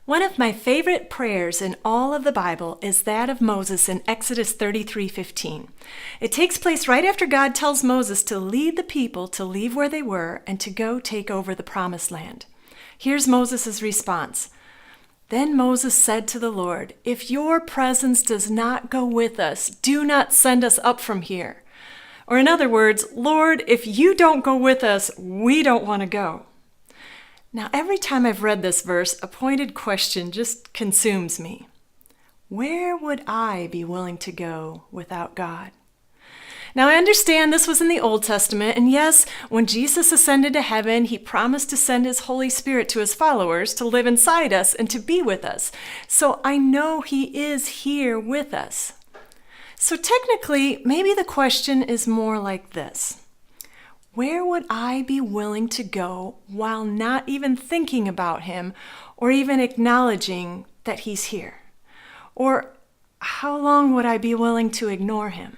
One of my favorite prayers in all of the Bible is that of Moses in Exodus 33:15. It takes place right after God tells Moses to lead the people to leave where they were and to go take over the promised land. Here's Moses' response. Then Moses said to the Lord, "If your presence does not go with us, do not send us up from here." Or in other words, Lord, if you don't go with us, we don't want to go. Now, every time I've read this verse, a pointed question just consumes me. Where would I be willing to go without God? Now, I understand this was in the Old Testament, and yes, when Jesus ascended to heaven, he promised to send his Holy Spirit to his followers to live inside us and to be with us. So I know he is here with us. So technically, maybe the question is more like this. Where would I be willing to go while not even thinking about him or even acknowledging that he's here? Or how long would I be willing to ignore him?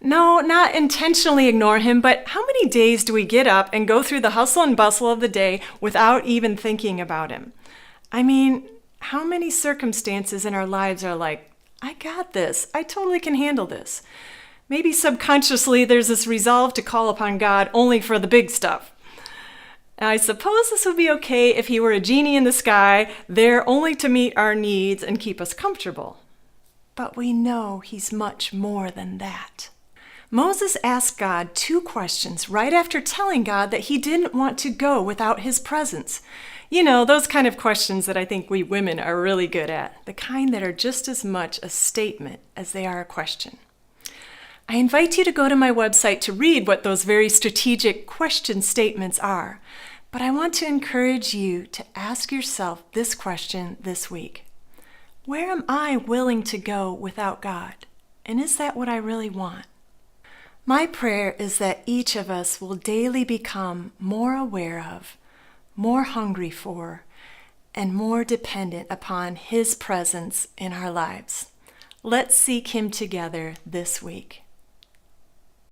No, not intentionally ignore him, but how many days do we get up and go through the hustle and bustle of the day without even thinking about him? I mean, how many circumstances in our lives are like, I got this, I totally can handle this. Maybe subconsciously there's this resolve to call upon God only for the big stuff. Now, I suppose this would be okay if he were a genie in the sky, there only to meet our needs and keep us comfortable. But we know he's much more than that. Moses asked God 2 questions right after telling God that he didn't want to go without his presence. You know, those kind of questions that I think we women are really good at, the kind that are just as much a statement as they are a question. I invite you to go to my website to read what those very strategic question statements are. But I want to encourage you to ask yourself this question this week. Where am I willing to go without God? And is that what I really want? My prayer is that each of us will daily become more aware of, more hungry for, and more dependent upon his presence in our lives. Let's seek him together this week.